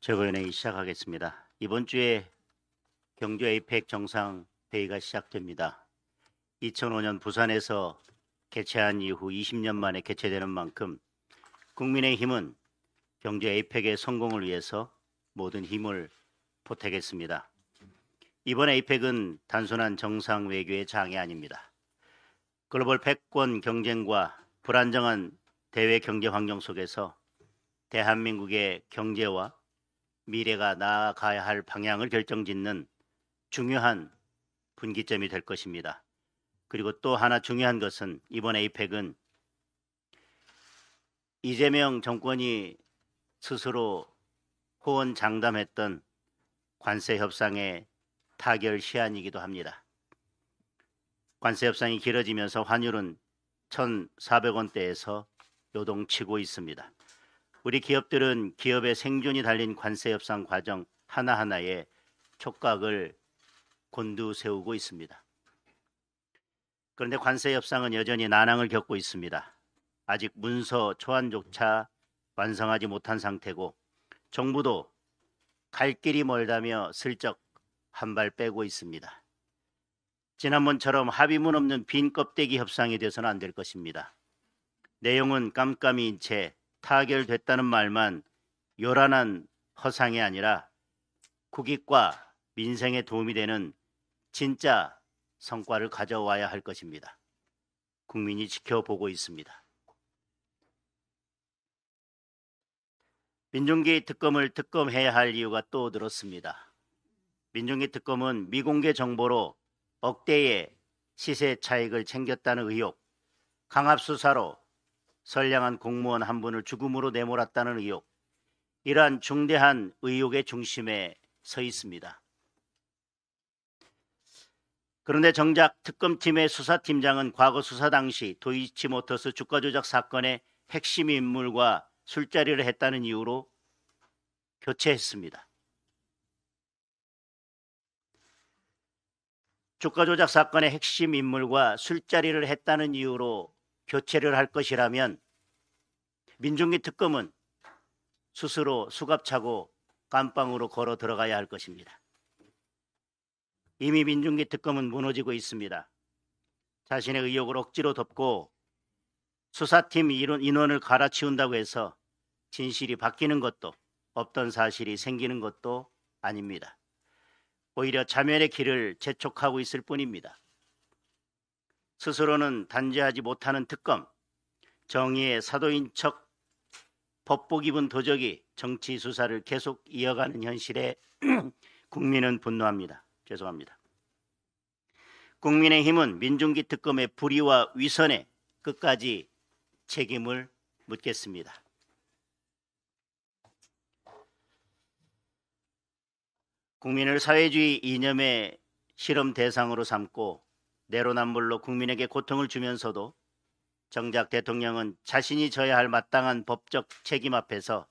최고위원회의 시작하겠습니다. 이번 주에 경주 에이펙 정상회의가 시작됩니다. 2005년 부산에서 개최한 이후 20년 만에 개최되는 만큼 국민의힘은 경주 에이펙의 성공을 위해서 모든 힘을 보태겠습니다. 이번 에이펙은 단순한 정상 외교의 장이 아닙니다. 글로벌 패권 경쟁과 불안정한 대외 경제 환경 속에서 대한민국의 경제와 미래가 나아가야 할 방향을 결정짓는 중요한 분기점이 될 것입니다. 그리고 또 하나 중요한 것은 이번 에이펙은 이재명 정권이 스스로 호언장담했던 관세 협상의 타결 시한이기도 합니다. 관세 협상이 길어지면서 환율은 1,400원대에서 요동치고 있습니다. 우리 기업들은 기업의 생존이 달린 관세 협상 과정 하나하나에 촉각을 곤두세우고 있습니다. 그런데 관세 협상은 여전히 난항을 겪고 있습니다. 아직 문서 초안조차 완성하지 못한 상태고 정부도 갈 길이 멀다며 슬쩍 한 발 빼고 있습니다. 지난번처럼 합의문 없는 빈 껍데기 협상이 돼서는 안 될 것입니다. 내용은 깜깜이인 채 타결됐다는 말만 요란한 허상이 아니라 국익과 민생에 도움이 되는 진짜 성과를 가져와야 할 것입니다. 국민이 지켜보고 있습니다. 민중기 특검을 특검해야 할 이유가 또 늘었습니다. 민중기 특검은 미공개 정보로 억대의 시세 차익을 챙겼다는 의혹, 강압 수사로 선량한 공무원 한 분을 죽음으로 내몰았다는 의혹, 이러한 중대한 의혹의 중심에 서 있습니다. 그런데 정작 특검팀의 수사팀장은 과거 수사 당시 도이치모터스 주가 조작 사건의 핵심 인물과 술자리를 했다는 이유로 교체했습니다. 주가 조작 사건의 핵심 인물과 술자리를 했다는 이유로 교체를 할 것이라면 민중기 특검은 스스로 수갑차고 깜빵으로 걸어 들어가야 할 것입니다. 이미 민중기 특검은 무너지고 있습니다. 자신의 의혹을 억지로 덮고 수사팀 인원을 갈아치운다고 해서 진실이 바뀌는 것도 없던 사실이 생기는 것도 아닙니다. 오히려 자멸의 길을 재촉하고 있을 뿐입니다. 스스로는 단죄하지 못하는 특검, 정의의 사도인 척 법복 입은 도적이 정치 수사를 계속 이어가는 현실에 국민은 분노합니다. 죄송합니다. 국민의힘은 민중기 특검의 불의와 위선에 끝까지 책임을 묻겠습니다. 국민을 사회주의 이념의 실험 대상으로 삼고 내로남불로 국민에게 고통을 주면서도 정작 대통령은 자신이 져야 할 마땅한 법적 책임 앞에서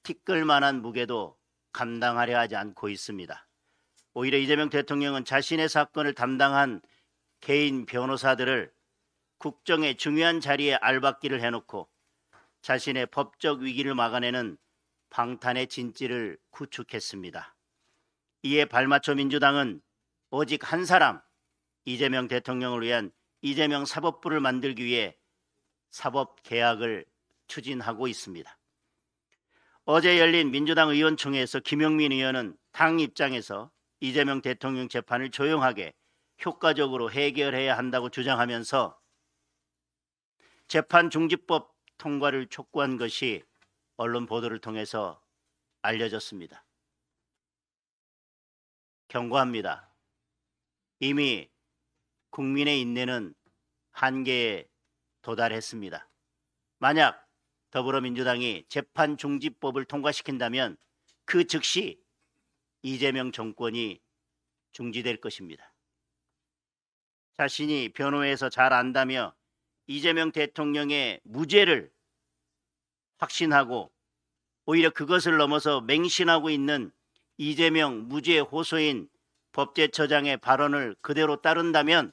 티끌만한 무게도 감당하려 하지 않고 있습니다. 오히려 이재명 대통령은 자신의 사건을 담당한 개인 변호사들을 국정의 중요한 자리에 알박기를 해놓고 자신의 법적 위기를 막아내는 방탄의 진지를 구축했습니다. 이에 발맞춰 민주당은 오직 한 사람, 이재명 대통령을 위한 이재명 사법부를 만들기 위해 사법개혁을 추진하고 있습니다. 어제 열린 민주당 의원총회에서 김영민 의원은 당 입장에서 이재명 대통령 재판을 조용하게 효과적으로 해결해야 한다고 주장하면서 재판중지법 통과를 촉구한 것이 언론 보도를 통해서 알려졌습니다. 경고합니다. 이미 국민의 인내는 한계에 도달했습니다. 만약 더불어민주당이 재판중지법을 통과시킨다면 그 즉시 이재명 정권이 중지될 것입니다. 자신이 변호해서 잘 안다며 이재명 대통령의 무죄를 확신하고 오히려 그것을 넘어서 맹신하고 있는 이재명 무죄 호소인 법제처장의 발언을 그대로 따른다면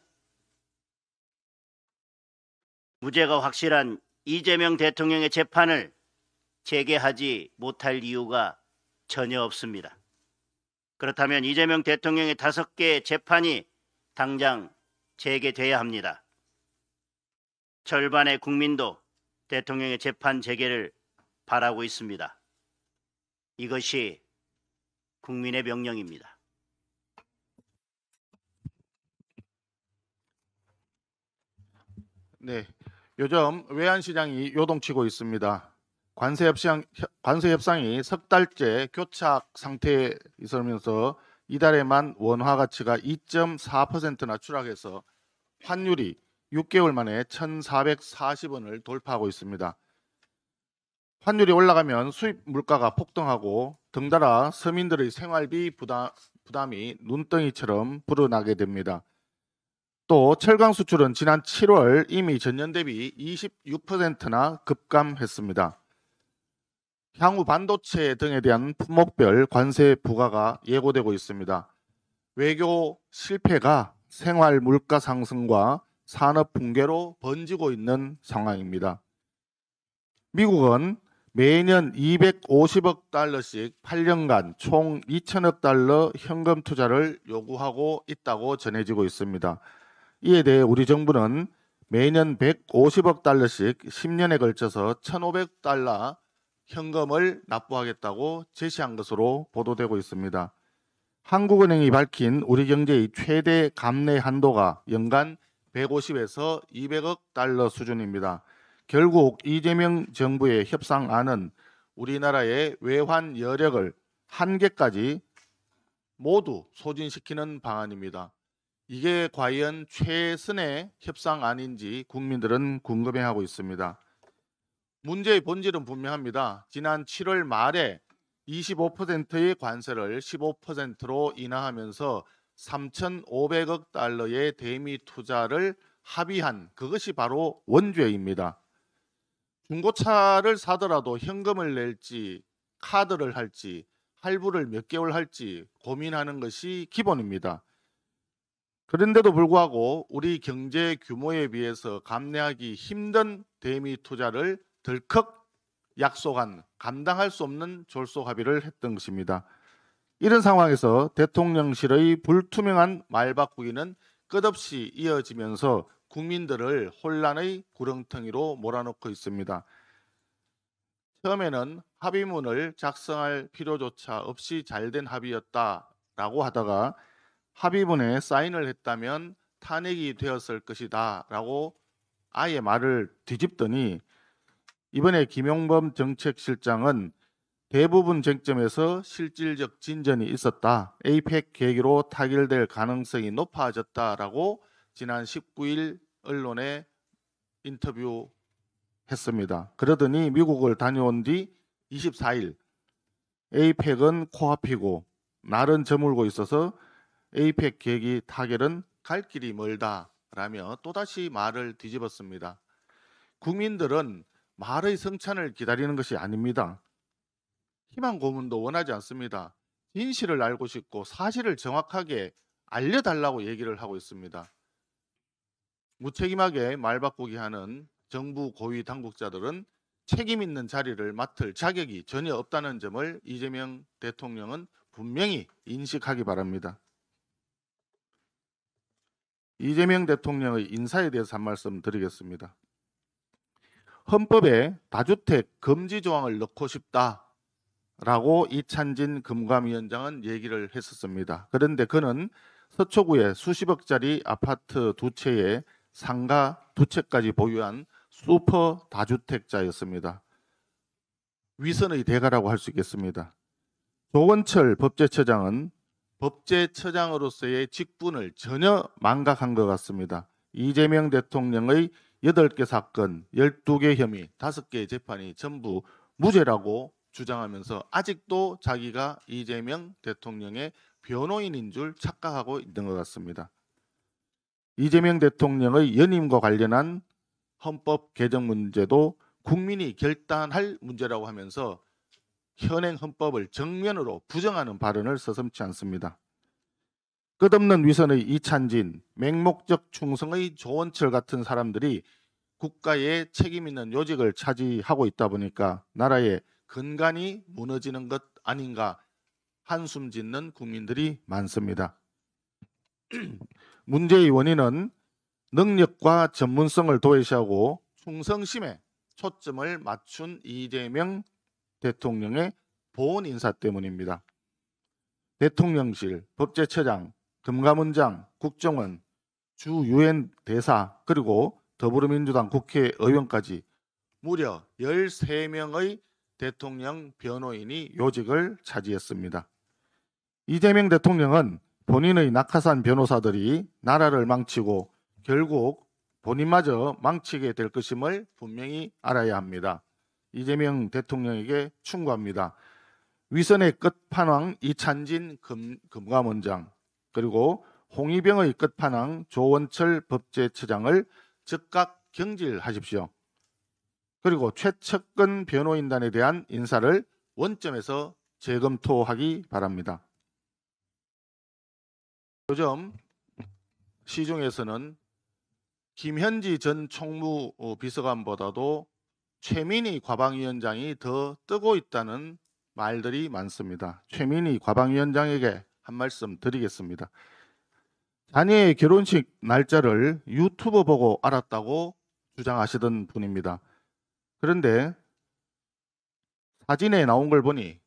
무죄가 확실한 이재명 대통령의 재판을 재개하지 못할 이유가 전혀 없습니다. 그렇다면 이재명 대통령의 5개의 재판이 당장 재개돼야 합니다. 절반의 국민도 대통령의 재판 재개를 바라고 있습니다. 이것이 국민의 명령입니다. 네, 요즘 외환시장이 요동치고 있습니다. 관세 협상이 석 달째 교착 상태에 있으면서 이달에만 원화 가치가 2.4%나 추락해서 환율이 6개월 만에 1,440원을 돌파하고 있습니다. 환율이 올라가면 수입 물가가 폭등하고 덩달아 서민들의 생활비 부담이 눈덩이처럼 불어나게 됩니다. 또 철강 수출은 지난 7월 이미 전년 대비 26%나 급감했습니다. 향후 반도체 등에 대한 품목별 관세 부과가 예고되고 있습니다. 외교 실패가 생활 물가 상승과 산업 붕괴로 번지고 있는 상황입니다. 미국은 매년 250억 달러씩 8년간 총 2천억 달러 현금 투자를 요구하고 있다고 전해지고 있습니다. 이에 대해 우리 정부는 매년 150억 달러씩 10년에 걸쳐서 1,500달러 현금을 납부하겠다고 제시한 것으로 보도되고 있습니다. 한국은행이 밝힌 우리 경제의 최대 감내 한도가 연간 150에서 200억 달러 수준입니다. 결국 이재명 정부의 협상안은 우리나라의 외환 여력을 한계까지 모두 소진시키는 방안입니다. 이게 과연 최선의 협상안인지 국민들은 궁금해하고 있습니다. 문제의 본질은 분명합니다. 지난 7월 말에 25%의 관세를 15%로 인하하면서 3,500억 달러의 대미 투자를 합의한 그것이 바로 원죄입니다. 중고차를 사더라도 현금을 낼지 카드를 할지 할부를 몇 개월 할지 고민하는 것이 기본입니다. 그런데도 불구하고 우리 경제 규모에 비해서 감내하기 힘든 대미 투자를 덜컥 약속한 감당할 수 없는 졸속 합의를 했던 것입니다. 이런 상황에서 대통령실의 불투명한 말바꾸기는 끝없이 이어지면서 국민들을 혼란의 구렁텅이로 몰아넣고 있습니다. 처음에는 합의문을 작성할 필요조차 없이 잘된 합의였다라고 하다가 합의문에 사인을 했다면 탄핵이 되었을 것이다 라고 아예 말을 뒤집더니 이번에 김용범 정책실장은 대부분 쟁점에서 실질적 진전이 있었다. 에이펙 계기로 타결될 가능성이 높아졌다라고 지난 19일 언론에 인터뷰했습니다. 그러더니 미국을 다녀온 뒤 24일 에이펙은 코앞이고 날은 저물고 있어서 에이펙 계기 타결은 갈 길이 멀다라며 또다시 말을 뒤집었습니다. 국민들은 말의 성찬을 기다리는 것이 아닙니다. 희망 고문도 원하지 않습니다. 진실을 알고 싶고 사실을 정확하게 알려달라고 얘기를 하고 있습니다. 무책임하게 말바꾸기 하는 정부 고위 당국자들은 책임 있는 자리를 맡을 자격이 전혀 없다는 점을 이재명 대통령은 분명히 인식하기 바랍니다. 이재명 대통령의 인사에 대해서 한 말씀 드리겠습니다. 헌법에 다주택 금지 조항을 넣고 싶다라고 이찬진 금감위원장은 얘기를 했었습니다. 그런데 그는 서초구에 수십억짜리 아파트 2채에 상가 2채까지 보유한 슈퍼 다주택자였습니다. 위선의 대가라고 할 수 있겠습니다. 조원철 법제처장은 법제처장으로서의 직분을 전혀 망각한 것 같습니다. 이재명 대통령의 8개 사건, 12개 혐의, 5개의 재판이 전부 무죄라고 주장하면서 아직도 자기가 이재명 대통령의 변호인인 줄 착각하고 있는 것 같습니다. 이재명 대통령의 연임과 관련한 헌법 개정 문제도 국민이 결단할 문제라고 하면서 현행 헌법을 정면으로 부정하는 발언을 서슴지 않습니다. 끝없는 위선의 이찬진, 맹목적 충성의 조원철 같은 사람들이 국가의 책임 있는 요직을 차지하고 있다 보니까 나라의 근간이 무너지는 것 아닌가 한숨 짓는 국민들이 많습니다. 문제의 원인은 능력과 전문성을 도외시하고 충성심에 초점을 맞춘 이재명 대통령의 보훈 인사 때문입니다. 대통령실, 법제처장, 금감원장, 국정원, 주 유엔 대사 그리고 더불어민주당 국회의원까지 무려 13명의 대통령 변호인이 요직을 차지했습니다. 이재명 대통령은 본인의 낙하산 변호사들이 나라를 망치고 결국 본인마저 망치게 될 것임을 분명히 알아야 합니다. 이재명 대통령에게 충고합니다. 위선의 끝판왕 이찬진 금감원장 그리고 홍위병의 끝판왕 조원철 법제처장을 즉각 경질하십시오. 그리고 최측근 변호인단에 대한 인사를 원점에서 재검토하기 바랍니다. 요즘 시중에서는 김현지 전 총무비서관보다도 최민희 과방위원장이 더 뜨고 있다는 말들이 많습니다. 최민희 과방위원장에게 한 말씀 드리겠습니다. 자녀의 결혼식 날짜를 유튜브 보고 알았다고 주장하시던 분입니다. 그런데 사진에 나온 걸 보니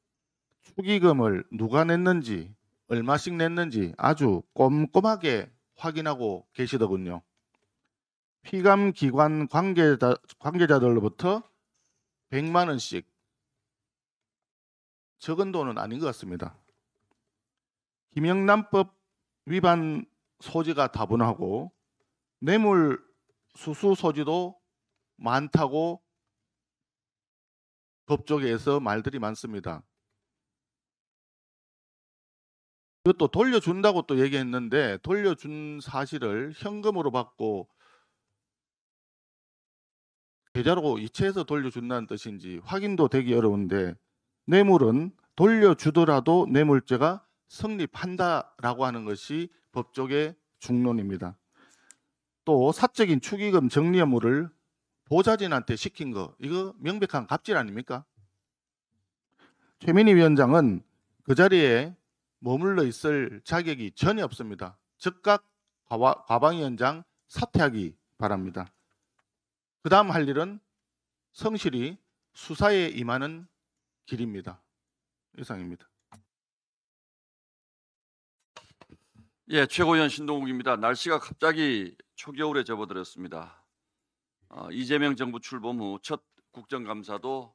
축의금을 누가 냈는지 얼마씩 냈는지 아주 꼼꼼하게 확인하고 계시더군요. 피감기관 관계자들로부터 100만 원씩 적은 돈은 아닌 것 같습니다. 김영란법 위반 소지가 다분하고 뇌물 수수 소지도 많다고 법조계에서 말들이 많습니다. 이것도 돌려준다고 또 얘기했는데 돌려준 사실을 현금으로 받고 계좌로 이체해서 돌려준다는 뜻인지 확인도 되기 어려운데 뇌물은 돌려주더라도 뇌물죄가 성립한다라고 하는 것이 법조계 중론입니다. 또 사적인 축의금 정리 업무를 보좌진한테 시킨 거 이거 명백한 갑질 아닙니까? 최민희 위원장은 그 자리에 머물러 있을 자격이 전혀 없습니다. 즉각 과방위원장 사퇴하기 바랍니다. 그 다음 할 일은 성실히 수사에 임하는 길입니다. 이상입니다. 예, 최고위원 신동욱입니다. 날씨가 갑자기 초겨울에 접어들었습니다. 이재명 정부 출범 후 첫 국정감사도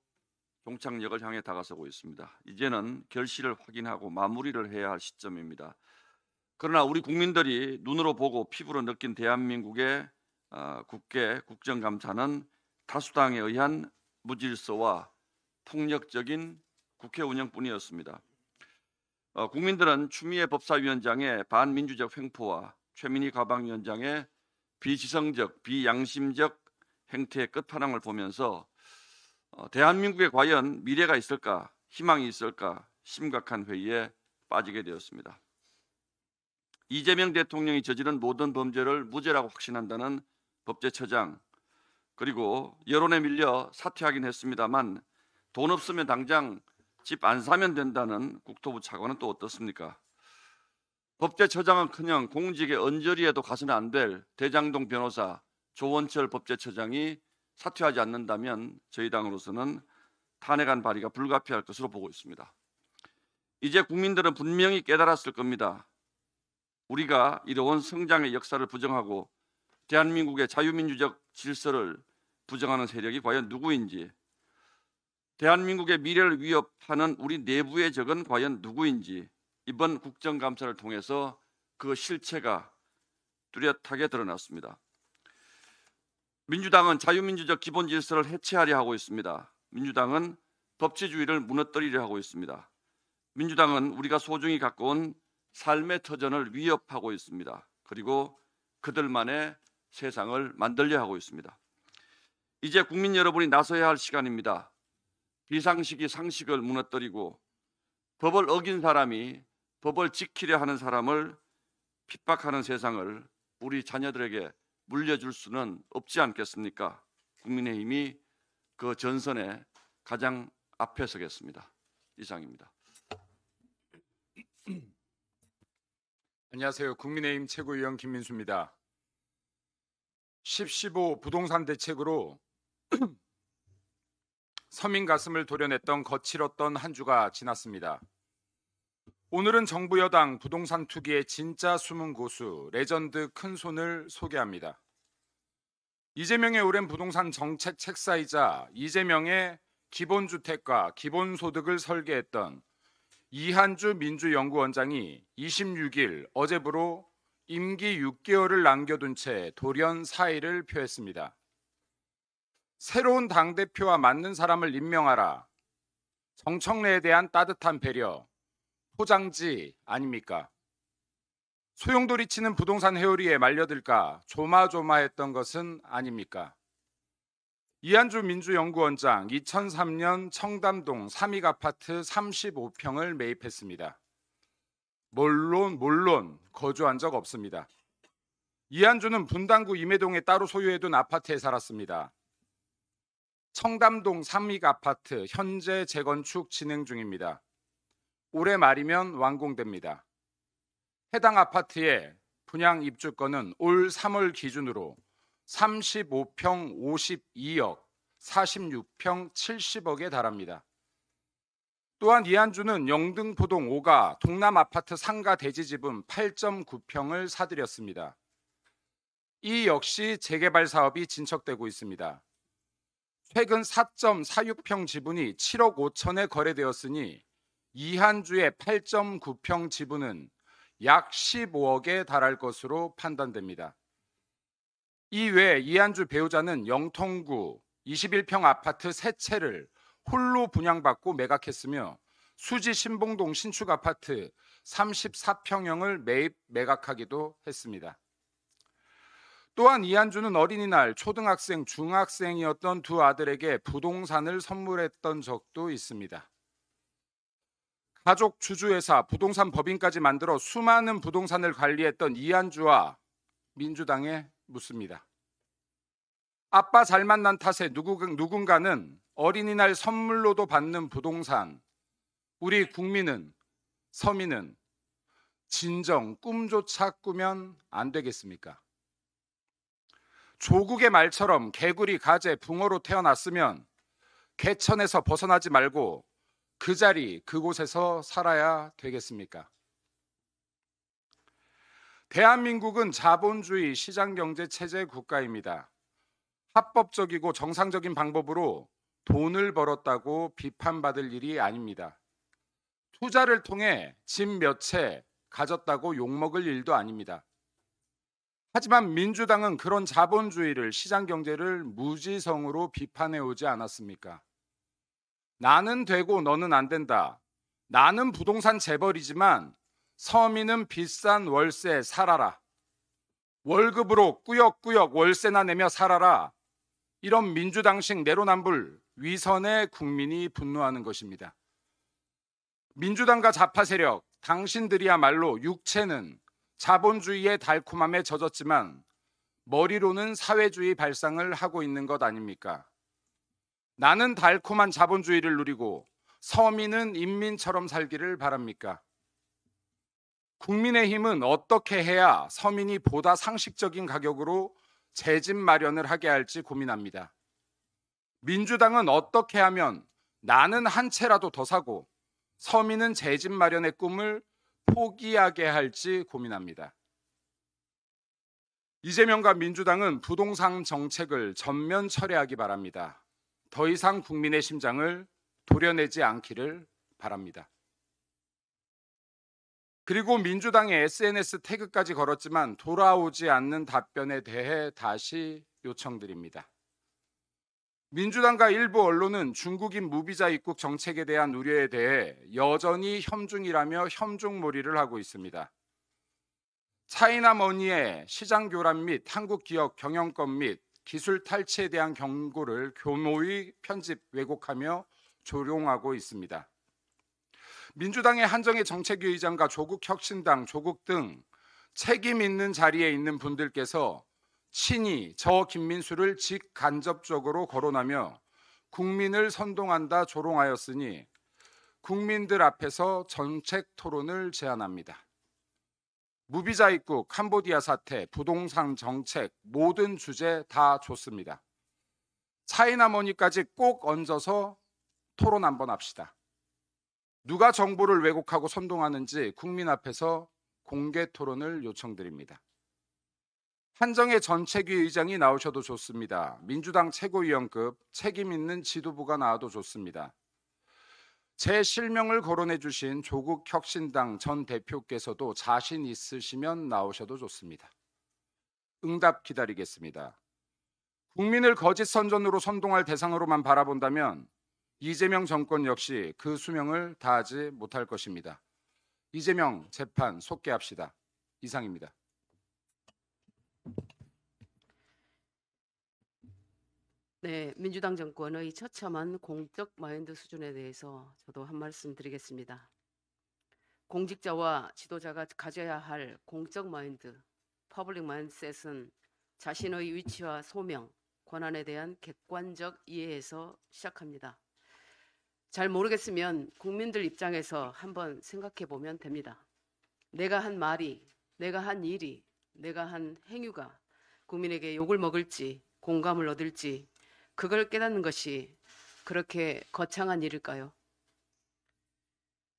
종착역을 향해 다가서고 있습니다. 이제는 결실을 확인하고 마무리를 해야 할 시점입니다. 그러나 우리 국민들이 눈으로 보고 피부로 느낀 대한민국의 국회 국정감사는 다수당에 의한 무질서와 폭력적인 국회 운영뿐이었습니다. 국민들은 추미애 법사위원장의 반민주적 횡포와 최민희 과방위원장의 비지성적, 비양심적 행태의 끝판왕을 보면서 대한민국에 과연 미래가 있을까, 희망이 있을까 심각한 회의에 빠지게 되었습니다. 이재명 대통령이 저지른 모든 범죄를 무죄라고 확신한다는 법제처장, 그리고 여론에 밀려 사퇴하긴 했습니다만 돈 없으면 당장 집 안 사면 된다는 국토부 차관은 또 어떻습니까? 법제처장은커녕 공직에 언저리에도 가서는 안 될 대장동 변호사 조원철 법제처장이 사퇴하지 않는다면 저희 당으로서는 탄핵안 발의가 불가피할 것으로 보고 있습니다. 이제 국민들은 분명히 깨달았을 겁니다. 우리가 이뤄온 성장의 역사를 부정하고 대한민국의 자유민주적 질서를 부정하는 세력이 과연 누구인지, 대한민국의 미래를 위협하는 우리 내부의 적은 과연 누구인지 이번 국정감사를 통해서 그 실체가 뚜렷하게 드러났습니다. 민주당은 자유민주적 기본 질서를 해체하려 하고 있습니다. 민주당은 법치주의를 무너뜨리려 하고 있습니다. 민주당은 우리가 소중히 갖고 온 삶의 터전을 위협하고 있습니다. 그리고 그들만의 세상을 만들려 하고 있습니다. 이제 국민 여러분이 나서야 할 시간입니다. 비상식이 상식을 무너뜨리고 법을 어긴 사람이 법을 지키려 하는 사람을 핍박하는 세상을 우리 자녀들에게 물려줄 수는 없지 않겠습니까? 국민의힘이 그 전선에 가장 앞에 서겠습니다. 이상입니다. 안녕하세요. 국민의힘 최고위원 김민수입니다. 10.15 부동산 대책으로 서민 가슴을 도려냈던 거칠었던 한 주가 지났습니다. 오늘은 정부 여당 부동산 투기의 진짜 숨은 고수 레전드 큰손을 소개합니다. 이재명의 오랜 부동산 정책 책사이자 이재명의 기본주택과 기본소득을 설계했던 이한주 민주연구원장이 26일 어제부로 임기 6개월을 남겨둔 채 돌연 사의를 표했습니다. 새로운 당대표와 맞는 사람을 임명하라. 정청래에 대한 따뜻한 배려, 포장지 아닙니까? 소용돌이치는 부동산 회오리에 말려들까 조마조마했던 것은 아닙니까? 이한주 민주연구원장 2003년 청담동 삼익아파트 35평을 매입했습니다. 물론 거주한 적 없습니다. 이한주는 분당구 임해동에 따로 소유해둔 아파트에 살았습니다. 청담동 삼익아파트 현재 재건축 진행 중입니다. 올해 말이면 완공됩니다. 해당 아파트의 분양 입주권은 올 3월 기준으로 35평 52억, 46평 70억에 달합니다. 또한 이한주는 영등포동 5가 동남 아파트 상가 대지지분 8.9평을 사들였습니다. 이 역시 재개발 사업이 진척되고 있습니다. 최근 4.46평 지분이 7억 5천에 거래되었으니 이한주의 8.9평 지분은 약 15억에 달할 것으로 판단됩니다. 이외에 이한주 배우자는 영통구 21평 아파트 3채를 홀로 분양받고 매각했으며 수지 신봉동 신축 아파트 34평형을 매각하기도 했습니다. 또한 이한주는 어린이날 초등학생, 중학생이었던 두 아들에게 부동산을 선물했던 적도 있습니다. 가족 주주회사 부동산 법인까지 만들어 수많은 부동산을 관리했던 이한주와 민주당에 묻습니다. 아빠 잘 만난 탓에 누군가는 어린이날 선물로도 받는 부동산, 우리 국민은, 서민은 진정 꿈조차 꾸면 안 되겠습니까? 조국의 말처럼 개구리, 가재, 붕어로 태어났으면 개천에서 벗어나지 말고 그 자리, 그곳에서 살아야 되겠습니까? 대한민국은 자본주의 시장경제 체제 국가입니다. 합법적이고 정상적인 방법으로 돈을 벌었다고 비판받을 일이 아닙니다. 투자를 통해 집 몇 채 가졌다고 욕먹을 일도 아닙니다. 하지만 민주당은 그런 자본주의를, 시장경제를 무지성으로 비판해 오지 않았습니까? 나는 되고 너는 안 된다. 나는 부동산 재벌이지만 서민은 비싼 월세 살아라. 월급으로 꾸역꾸역 월세나 내며 살아라. 이런 민주당식 내로남불 위선에 국민이 분노하는 것입니다. 민주당과 좌파 세력, 당신들이야말로 육체는 자본주의의 달콤함에 젖었지만 머리로는 사회주의 발상을 하고 있는 것 아닙니까? 나는 달콤한 자본주의를 누리고 서민은 인민처럼 살기를 바랍니까? 국민의힘은 어떻게 해야 서민이 보다 상식적인 가격으로 제 집 마련을 하게 할지 고민합니다. 민주당은 어떻게 하면 나는 한 채라도 더 사고 서민은 제 집 마련의 꿈을 포기하게 할지 고민합니다. 이재명과 민주당은 부동산 정책을 전면 철회하기 바랍니다. 더 이상 국민의 심장을 도려내지 않기를 바랍니다. 그리고 민주당의 SNS 태그까지 걸었지만 돌아오지 않는 답변에 대해 다시 요청드립니다. 민주당과 일부 언론은 중국인 무비자 입국 정책에 대한 우려에 대해 여전히 혐중이라며 혐중몰이를 하고 있습니다. 차이나머니의 시장 교란 및 한국 기업 경영권 및 기술 탈취에 대한 경고를 교모의 편집 왜곡하며 조롱하고 있습니다. 민주당의 한정희 정책위 의장과 조국혁신당, 조국 등 책임 있는 자리에 있는 분들께서 친히 저 김민수를 직간접적으로 거론하며 국민을 선동한다 조롱하였으니 국민들 앞에서 정책 토론을 제안합니다. 무비자 입국, 캄보디아 사태, 부동산 정책 모든 주제 다 좋습니다. 차이나머니까지 꼭 얹어서 토론 한번 합시다. 누가 정보를 왜곡하고 선동하는지 국민 앞에서 공개 토론을 요청드립니다. 한정혜 전 최규 의장이 나오셔도 좋습니다. 민주당 최고위원급 책임 있는 지도부가 나와도 좋습니다. 제 실명을 거론해 주신 조국 혁신당 전 대표께서도 자신 있으시면 나오셔도 좋습니다. 응답 기다리겠습니다. 국민을 거짓 선전으로 선동할 대상으로만 바라본다면 이재명 정권 역시 그 수명을 다하지 못할 것입니다. 이재명 재판 속개합시다. 이상입니다. 네, 민주당 정권의 처참한 공적 마인드 수준에 대해서 저도 한 말씀 드리겠습니다. 공직자와 지도자가 가져야 할 공적 마인드, 퍼블릭 마인드셋은 자신의 위치와 소명, 권한에 대한 객관적 이해에서 시작합니다. 잘 모르겠으면 국민들 입장에서 한번 생각해 보면 됩니다. 내가 한 말이, 내가 한 일이, 내가 한 행위가 국민에게 욕을 먹을지 공감을 얻을지 그걸 깨닫는 것이 그렇게 거창한 일일까요?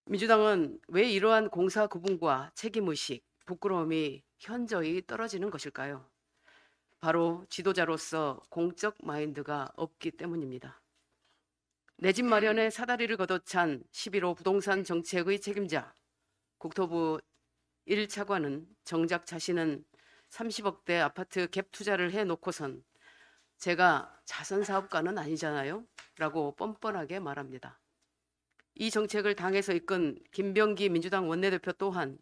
민주당은 왜 이러한 공사 구분과 책임의식, 부끄러움이 현저히 떨어지는 것일까요? 바로 지도자로서 공적 마인드가 없기 때문입니다. 내 집 마련에 사다리를 걷어찬 11호 부동산 정책의 책임자, 국토부 1차관은 정작 자신은 30억대 아파트 갭 투자를 해놓고선 제가 자선사업가는 아니잖아요? 라고 뻔뻔하게 말합니다. 이 정책을 당에서 이끈 김병기 민주당 원내대표 또한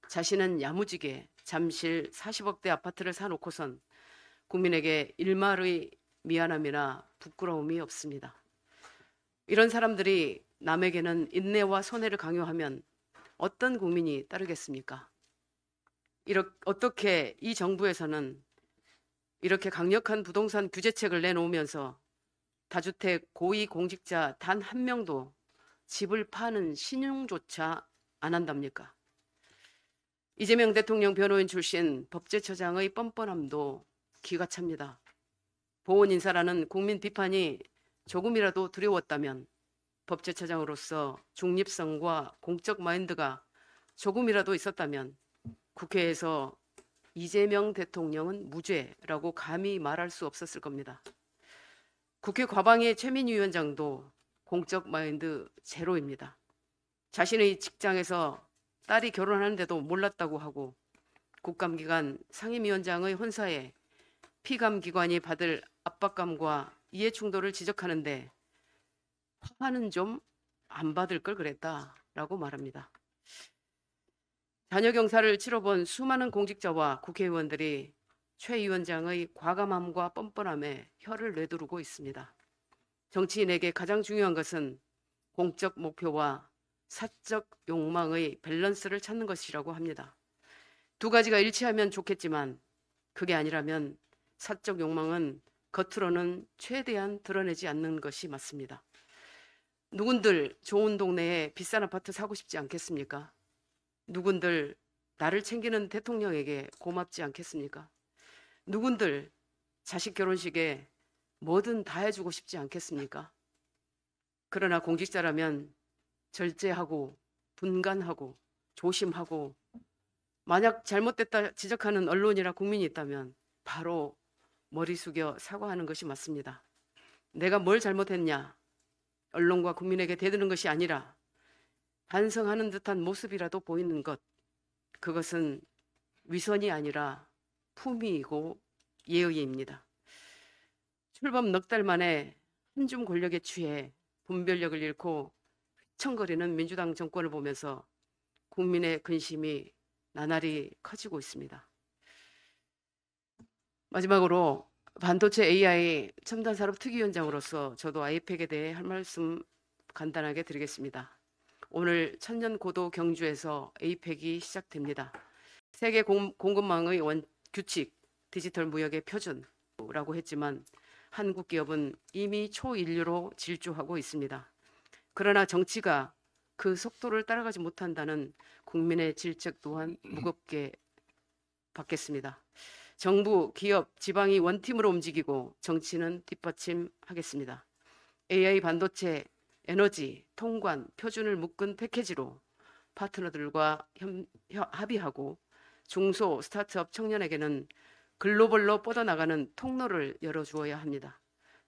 자신은 야무지게 잠실 40억대 아파트를 사놓고선 국민에게 일말의 미안함이나 부끄러움이 없습니다. 이런 사람들이 남에게는 인내와 선회를 강요하면 어떤 국민이 따르겠습니까? 어떻게 이 정부에서는 이렇게 강력한 부동산 규제책을 내놓으면서 다주택 고위공직자 단 한 명도 집을 파는 신용조차 안 한답니까? 이재명 대통령 변호인 출신 법제처장의 뻔뻔함도 기가 찹니다. 보훈 인사라는 국민 비판이 조금이라도 두려웠다면 법제처장으로서 중립성과 공적 마인드가 조금이라도 있었다면 국회에서 이재명 대통령은 무죄라고 감히 말할 수 없었을 겁니다. 국회 과방의 최민희 위원장도 공적 마인드 제로입니다. 자신의 직장에서 딸이 결혼하는데도 몰랐다고 하고 국감기간 상임위원장의 혼사에 피감기관이 받을 압박감과 이해충돌을 지적하는데 화는 좀 안 받을 걸 그랬다라고 말합니다. 자녀 경사를 치러본 수많은 공직자와 국회의원들이 최 위원장의 과감함과 뻔뻔함에 혀를 내두르고 있습니다. 정치인에게 가장 중요한 것은 공적 목표와 사적 욕망의 밸런스를 찾는 것이라고 합니다. 두 가지가 일치하면 좋겠지만 그게 아니라면 사적 욕망은 겉으로는 최대한 드러내지 않는 것이 맞습니다. 누군들 좋은 동네에 비싼 아파트 사고 싶지 않겠습니까? 누군들 나를 챙기는 대통령에게 고맙지 않겠습니까? 누군들 자식 결혼식에 뭐든 다 해주고 싶지 않겠습니까? 그러나 공직자라면 절제하고 분간하고 조심하고 만약 잘못됐다 지적하는 언론이나 국민이 있다면 바로 머리 숙여 사과하는 것이 맞습니다. 내가 뭘 잘못했냐? 언론과 국민에게 대드는 것이 아니라 반성하는 듯한 모습이라도 보이는 것, 그것은 위선이 아니라 품위이고 예의입니다. 출범 넉 달 만에 한 줌 권력에 취해 분별력을 잃고 휘청거리는 민주당 정권을 보면서 국민의 근심이 나날이 커지고 있습니다. 마지막으로 반도체 AI 첨단산업특위위원장으로서 저도 아이팩에 대해 할 말씀 간단하게 드리겠습니다. 오늘 천년고도 경주에서 APEC이 시작됩니다. 세계 공급망의 규칙, 디지털 무역의 표준이라고 했지만 한국 기업은 이미 초인류로 질주하고 있습니다. 그러나 정치가 그 속도를 따라가지 못한다는 국민의 질책 또한 무겁게 받겠습니다. 정부, 기업, 지방이 원팀으로 움직이고 정치는 뒷받침하겠습니다. AI 반도체, 에너지, 통관, 표준을 묶은 패키지로 파트너들과 합의하고 중소 스타트업 청년에게는 글로벌로 뻗어나가는 통로를 열어주어야 합니다.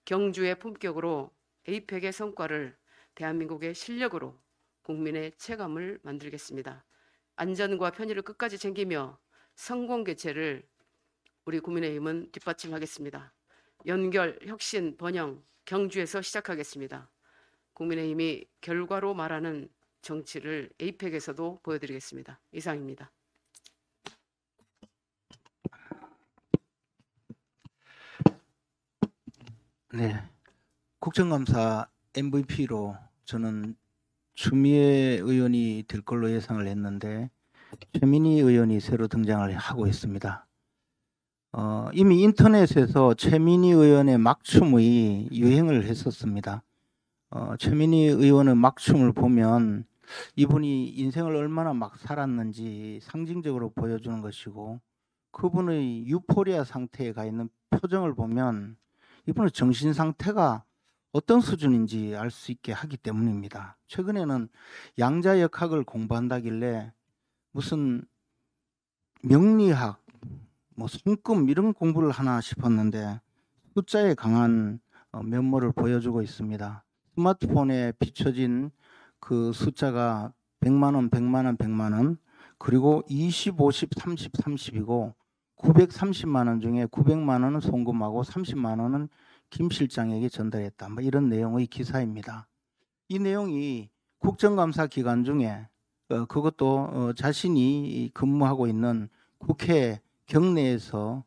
경주의 품격으로 에이펙의 성과를 대한민국의 실력으로 국민의 체감을 만들겠습니다. 안전과 편의를 끝까지 챙기며 성공 개최를 우리 국민의힘은 뒷받침하겠습니다. 연결, 혁신, 번영, 경주에서 시작하겠습니다. 국민의힘이 결과로 말하는 정치를 에이펙에서도 보여드리겠습니다. 이상입니다. 네, 국정감사 MVP로 저는 추미애 의원이 될 걸로 예상을 했는데 최민희 의원이 새로 등장을 하고 있습니다. 이미 인터넷에서 최민희 의원의 막춤이 유행을 했었습니다. 최민희 의원의 막춤을 보면 이분이 인생을 얼마나 막 살았는지 상징적으로 보여주는 것이고, 그분의 유포리아 상태에 가 있는 표정을 보면 이분의 정신 상태가 어떤 수준인지 알 수 있게 하기 때문입니다. 최근에는 양자역학을 공부한다길래 무슨 명리학, 뭐 손금 이런 공부를 하나 싶었는데 숫자에 강한 면모를 보여주고 있습니다. 스마트폰에 비춰진 그 숫자가 100만 원, 100만 원, 100만 원, 그리고 20, 50, 30, 30이고 930만 원 중에 900만 원은 송금하고 30만 원은 김 실장에게 전달했다. 뭐 이런 내용의 기사입니다. 이 내용이 국정감사 기간 중에 그것도 자신이 근무하고 있는 국회 경내에서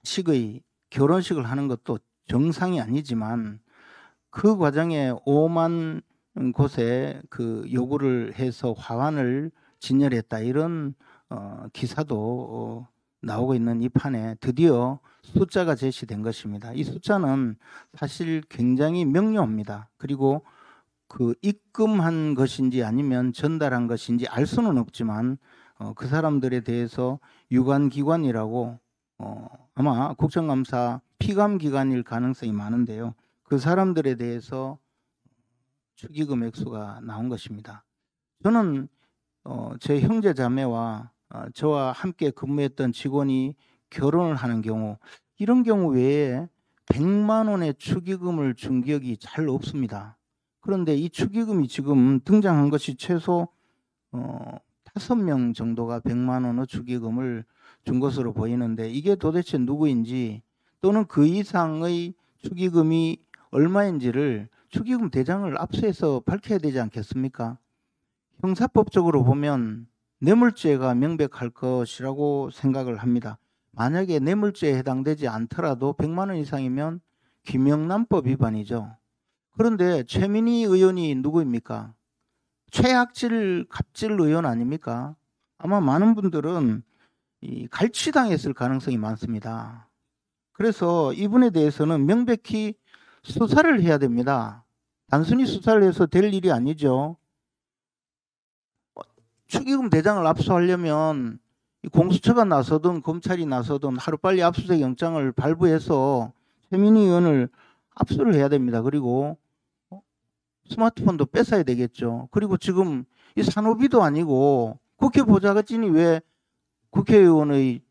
자식의 결혼식을 하는 것도 정상이 아니지만 그 과정에 5만 곳에 그 요구를 해서 화환을 진열했다, 이런 기사도 나오고 있는 이 판에 드디어 숫자가 제시된 것입니다. 이 숫자는 사실 굉장히 명료합니다. 그리고 그 입금한 것인지 아니면 전달한 것인지 알 수는 없지만 그 사람들에 대해서 유관기관이라고 아마 국정감사 피감기관일 가능성이 많은데요. 그 사람들에 대해서 축의금 액수가 나온 것입니다. 저는 제 형제 자매와 저와 함께 근무했던 직원이 결혼을 하는 경우, 이런 경우 외에 100만 원의 축의금을 준 기억이 잘 없습니다. 그런데 이 축의금이 지금 등장한 것이 최소 5명 정도가 100만 원의 축의금을 준 것으로 보이는데, 이게 도대체 누구인지 또는 그 이상의 축의금이 얼마인지를 축의금 대장을 압수해서 밝혀야 되지 않겠습니까? 형사법적으로 보면 뇌물죄가 명백할 것이라고 생각을 합니다. 만약에 뇌물죄에 해당되지 않더라도 100만 원 이상이면 김영란법 위반이죠. 그런데 최민희 의원이 누구입니까? 최악질 갑질 의원 아닙니까? 아마 많은 분들은 갈취당했을 가능성이 많습니다. 그래서 이분에 대해서는 명백히 수사를 해야 됩니다. 단순히 수사를 해서 될 일이 아니죠. 축의금 대장을 압수하려면 공수처가 나서든 검찰이 나서든 하루빨리 압수수색 영장을 발부해서 최민희 의원을 압수를 해야 됩니다. 그리고 스마트폰도 뺏어야 되겠죠. 그리고 지금 이 산호비도 아니고 국회 보좌관이 왜 국회의원의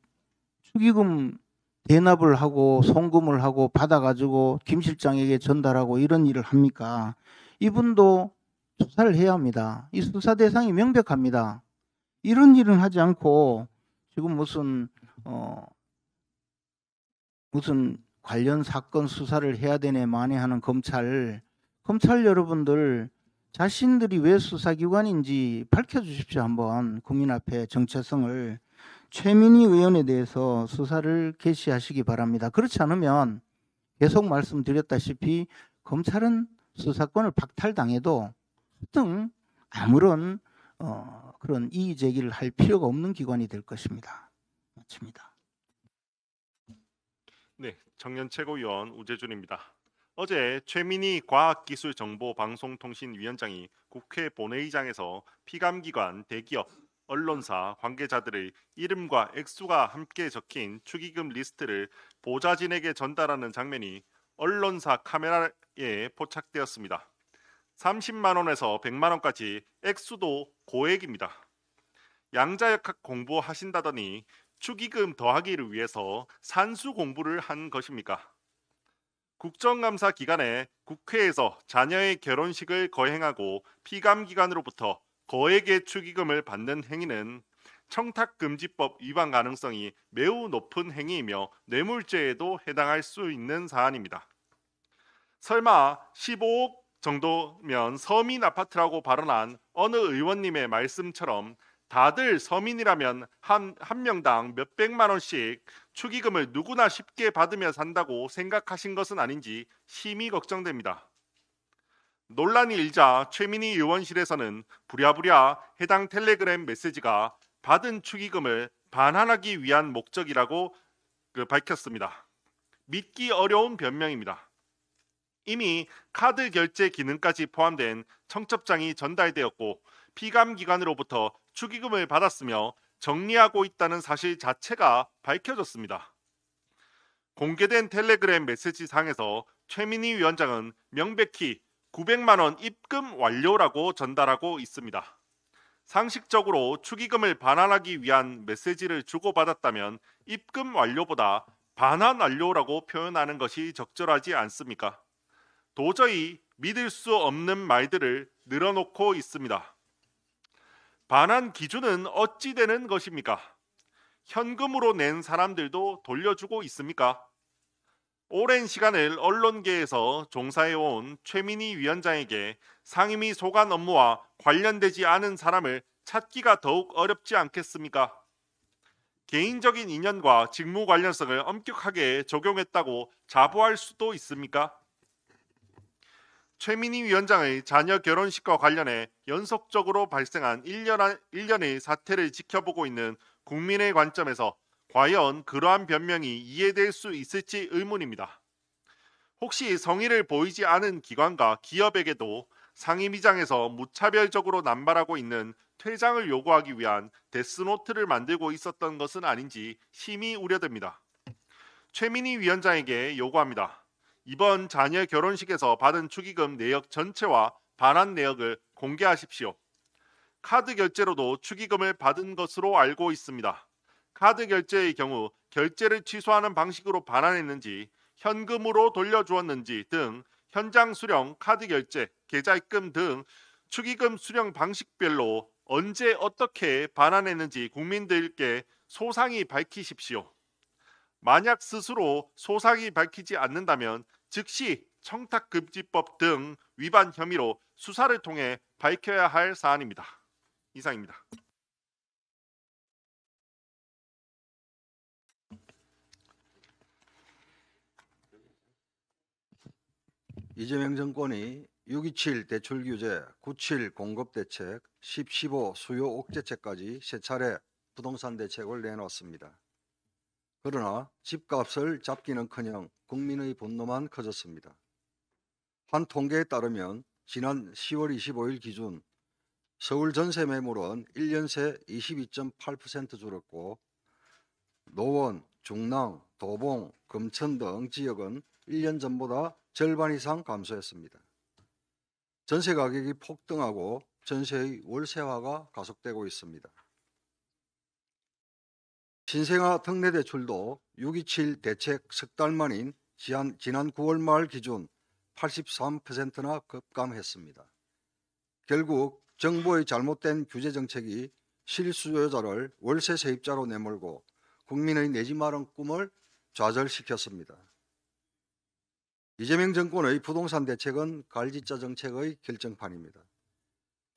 축의금 대납을 하고 송금을 하고 받아가지고 김 실장에게 전달하고 이런 일을 합니까? 이분도 수사를 해야 합니다. 이 수사 대상이 명백합니다. 이런 일은 하지 않고 지금 무슨 관련 사건 수사를 해야 되네 마네 하는 검찰 여러분들, 자신들이 왜 수사기관인지 밝혀주십시오. 한번 국민 앞에 정체성을. 최민희 의원에 대해서 수사를 개시하시기 바랍니다. 그렇지 않으면 계속 말씀드렸다시피 검찰은 수사권을 박탈당해도 등 아무런 그런 이의 제기를 할 필요가 없는 기관이 될 것입니다. 마칩니다. 네, 청년 최고위원 우재준입니다. 어제 최민희 과학기술정보방송통신위원장이 국회 본회의장에서 피감기관, 대기업, 언론사, 관계자들의 이름과 액수가 함께 적힌 축의금 리스트를 보좌진에게 전달하는 장면이 언론사 카메라에 포착되었습니다. 30만 원에서 100만 원까지 액수도 고액입니다. 양자역학 공부하신다더니 축의금 더하기를 위해서 산수 공부를 한 것입니까? 국정감사 기간에 국회에서 자녀의 결혼식을 거행하고 피감기관으로부터 거액의 축의금을 받는 행위는 청탁금지법 위반 가능성이 매우 높은 행위이며 뇌물죄에도 해당할 수 있는 사안입니다. 설마 15억 정도면 서민 아파트라고 발언한 어느 의원님의 말씀처럼 다들 서민이라면 한 명당 몇백만 원씩 축의금을 누구나 쉽게 받으며 산다고 생각하신 것은 아닌지 심히 걱정됩니다. 논란이 일자 최민희 의원실에서는 부랴부랴 해당 텔레그램 메시지가 받은 축의금을 반환하기 위한 목적이라고 밝혔습니다. 믿기 어려운 변명입니다. 이미 카드 결제 기능까지 포함된 청첩장이 전달되었고 피감기관으로부터 축의금을 받았으며 정리하고 있다는 사실 자체가 밝혀졌습니다. 공개된 텔레그램 메시지상에서 최민희 위원장은 명백히 900만 원 입금 완료라고 전달하고 있습니다. 상식적으로 축의금을 반환하기 위한 메시지를 주고받았다면 입금 완료보다 반환 완료라고 표현하는 것이 적절하지 않습니까? 도저히 믿을 수 없는 말들을 늘어놓고 있습니다. 반환 기준은 어찌 되는 것입니까? 현금으로 낸 사람들도 돌려주고 있습니까? 오랜 시간을 언론계에서 종사해온 최민희 위원장에게 상임위 소관 업무와 관련되지 않은 사람을 찾기가 더욱 어렵지 않겠습니까? 개인적인 인연과 직무 관련성을 엄격하게 적용했다고 자부할 수도 있습니까? 최민희 위원장의 자녀 결혼식과 관련해 연속적으로 발생한 1년의 사태를 지켜보고 있는 국민의 관점에서 과연 그러한 변명이 이해될 수 있을지 의문입니다. 혹시 성의를 보이지 않은 기관과 기업에게도 상임위장에서 무차별적으로 남발하고 있는 퇴장을 요구하기 위한 데스노트를 만들고 있었던 것은 아닌지 심히 우려됩니다. 최민희 위원장에게 요구합니다. 이번 자녀 결혼식에서 받은 축의금 내역 전체와 반환 내역을 공개하십시오. 카드 결제로도 축의금을 받은 것으로 알고 있습니다. 카드 결제의 경우 결제를 취소하는 방식으로 반환했는지 현금으로 돌려주었는지 등 현장 수령, 카드 결제, 계좌 입금 등 축의금 수령 방식별로 언제 어떻게 반환했는지 국민들께 소상히 밝히십시오. 만약 스스로 소상히 밝히지 않는다면 즉시 청탁금지법 등 위반 혐의로 수사를 통해 밝혀야 할 사안입니다. 이상입니다. 이재명 정권이 6.27 대출 규제, 9.7 공급 대책, 10.15 수요 옥죄책까지 세 차례 부동산 대책을 내놓았습니다. 그러나 집값을 잡기는커녕 국민의 분노만 커졌습니다. 한 통계에 따르면 지난 10월 25일 기준 서울 전세 매물은 1년 새 22.8% 줄었고 노원, 중랑, 도봉, 금천 등 지역은 1년 전보다 절반 이상 감소했습니다. 전세 가격이 폭등하고 전세의 월세화가 가속되고 있습니다. 신생아 특례대출도 6.27 대책 석 달 만인 지난 9월 말 기준 83%나 급감했습니다. 결국 정부의 잘못된 규제 정책이 실수요자를 월세 세입자로 내몰고 국민의 내집 마련 꿈을 좌절시켰습니다. 이재명 정권의 부동산 대책은 갈짓자 정책의 결정판입니다.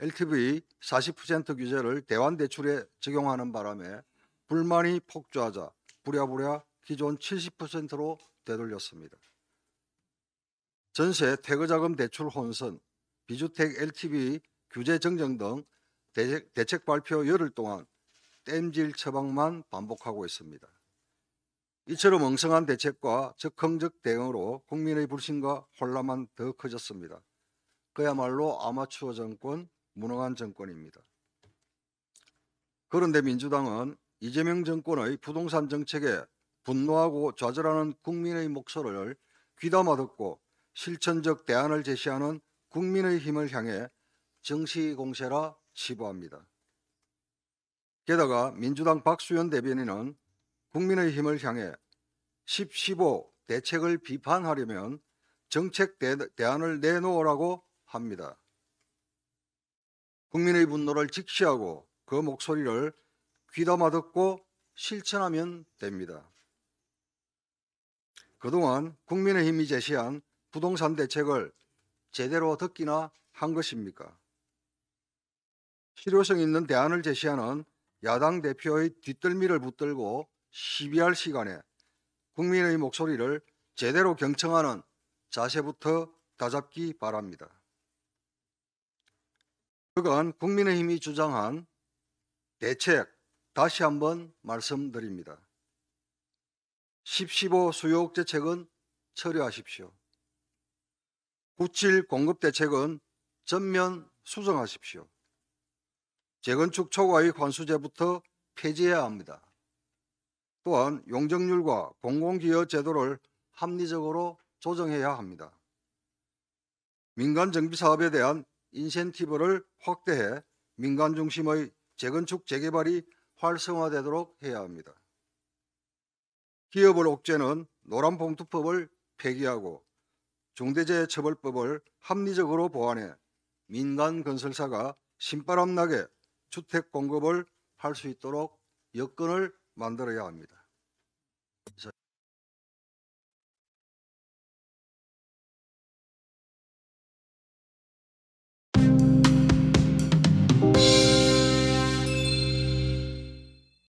LTV 40% 규제를 대환대출에 적용하는 바람에 불만이 폭주하자 부랴부랴 기존 70%로 되돌렸습니다. 전세 퇴거자금 대출 혼선, 비주택 LTV 규제 정정 등 대책 발표 열흘 동안 땜질 처방만 반복하고 있습니다. 이처럼 엉성한 대책과 적극적 대응으로 국민의 불신과 혼란만 더 커졌습니다. 그야말로 아마추어 정권, 무능한 정권입니다. 그런데 민주당은 이재명 정권의 부동산 정책에 분노하고 좌절하는 국민의 목소리를 귀담아 듣고 실천적 대안을 제시하는 국민의힘을 향해 정시공세라 치부합니다. 게다가 민주당 박수현 대변인은 국민의힘을 향해 10.15 대책을 비판하려면 정책 대안을 내놓으라고 합니다. 국민의 분노를 직시하고 그 목소리를 귀담아 듣고 실천하면 됩니다. 그동안 국민의힘이 제시한 부동산 대책을 제대로 듣기나 한 것입니까? 실효성 있는 대안을 제시하는 야당 대표의 뒷덜미를 붙들고 시비할 시간에 국민의 목소리를 제대로 경청하는 자세부터 다잡기 바랍니다. 그간 국민의힘이 주장한 대책 다시 한번 말씀드립니다. 10.15 수요억제책은 철회하십시오. 9.7 공급대책은 전면 수정하십시오. 재건축 초과이익 환수제부터 폐지해야 합니다. 또한 용적률과 공공기여 제도를 합리적으로 조정해야 합니다. 민간 정비 사업에 대한 인센티브를 확대해 민간 중심의 재건축 재개발이 활성화되도록 해야 합니다. 기업을 옥죄는 노란봉투법을 폐기하고 중대재해처벌법을 합리적으로 보완해 민간 건설사가 신바람나게 주택 공급을 할 수 있도록 여건을 만들어야 합니다.